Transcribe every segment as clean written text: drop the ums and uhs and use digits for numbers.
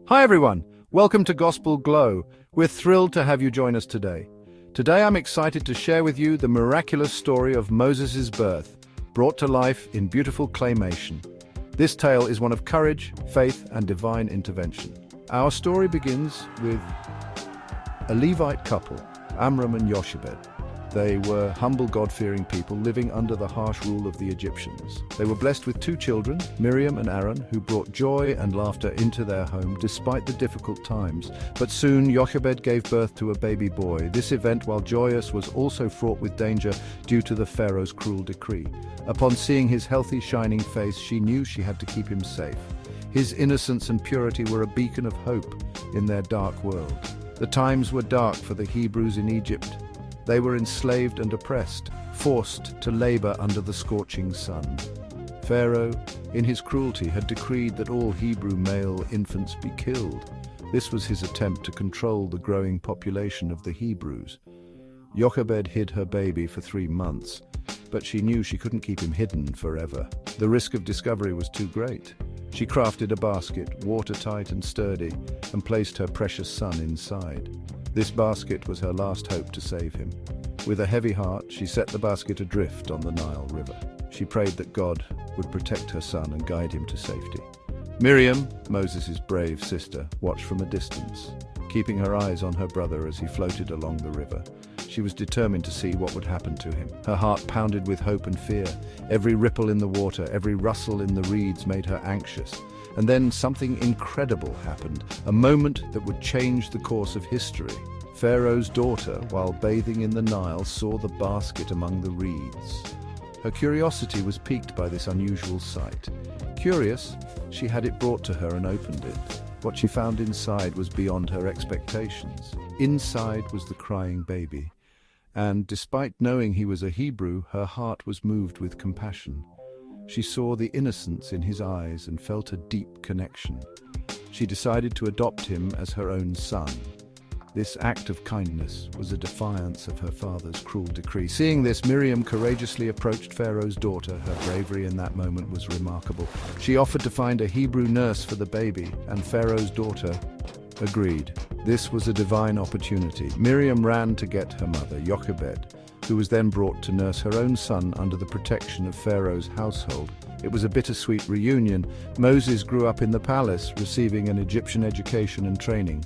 Hi everyone, welcome to Gospel Glow. We're thrilled to have you join us today. Today I'm excited to share with you the miraculous story of Moses' birth, brought to life in beautiful claymation. This tale is one of courage, faith, and divine intervention. Our story begins with a Levite couple, Amram and Jochebed. They were humble, God-fearing people living under the harsh rule of the Egyptians. They were blessed with two children, Miriam and Aaron, who brought joy and laughter into their home despite the difficult times. But soon Jochebed gave birth to a baby boy. This event, while joyous, was also fraught with danger due to the Pharaoh's cruel decree. Upon seeing his healthy, shining face, she knew she had to keep him safe. His innocence and purity were a beacon of hope in their dark world. The times were dark for the Hebrews in Egypt. They were enslaved and oppressed, forced to labor under the scorching sun. Pharaoh, in his cruelty, had decreed that all Hebrew male infants be killed. This was his attempt to control the growing population of the Hebrews. Jochebed hid her baby for 3 months, but she knew she couldn't keep him hidden forever. The risk of discovery was too great. She crafted a basket, watertight and sturdy, and placed her precious son inside. This basket was her last hope to save him. With a heavy heart, she set the basket adrift on the Nile River. She prayed that God would protect her son and guide him to safety. Miriam, Moses' brave sister, watched from a distance, keeping her eyes on her brother as he floated along the river. She was determined to see what would happen to him. Her heart pounded with hope and fear. Every ripple in the water, every rustle in the reeds made her anxious. And then something incredible happened, a moment that would change the course of history. Pharaoh's daughter, while bathing in the Nile, saw the basket among the reeds. Her curiosity was piqued by this unusual sight. Curious, she had it brought to her and opened it. What she found inside was beyond her expectations. Inside was the crying baby, and despite knowing he was a Hebrew, her heart was moved with compassion. She saw the innocence in his eyes and felt a deep connection. She decided to adopt him as her own son. This act of kindness was a defiance of her father's cruel decree. Seeing this, Miriam courageously approached Pharaoh's daughter. Her bravery in that moment was remarkable. She offered to find a Hebrew nurse for the baby, and Pharaoh's daughter agreed. This was a divine opportunity. Miriam ran to get her mother, Jochebed, who was then brought to nurse her own son under the protection of Pharaoh's household. It was a bittersweet reunion. Moses grew up in the palace, receiving an Egyptian education and training.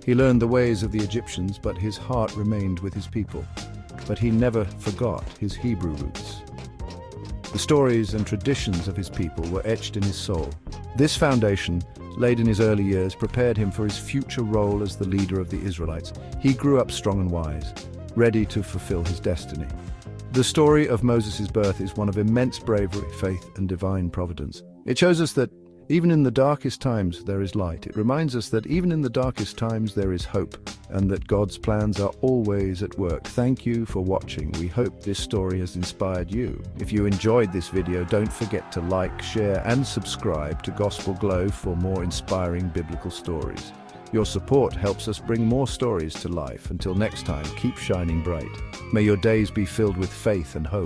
He learned the ways of the Egyptians, but his heart remained with his people. But he never forgot his Hebrew roots. The stories and traditions of his people were etched in his soul. This foundation, laid in his early years, prepared him for his future role as the leader of the Israelites. He grew up strong and wise, ready to fulfill his destiny. The story of Moses' birth is one of immense bravery, faith, and divine providence. It shows us that even in the darkest times there is light. It reminds us that even in the darkest times there is hope, and that God's plans are always at work. Thank you for watching. We hope this story has inspired you. If you enjoyed this video, don't forget to like, share, and subscribe to Gospel Glow for more inspiring biblical stories. Your support helps us bring more stories to life. Until next time, keep shining bright. May your days be filled with faith and hope.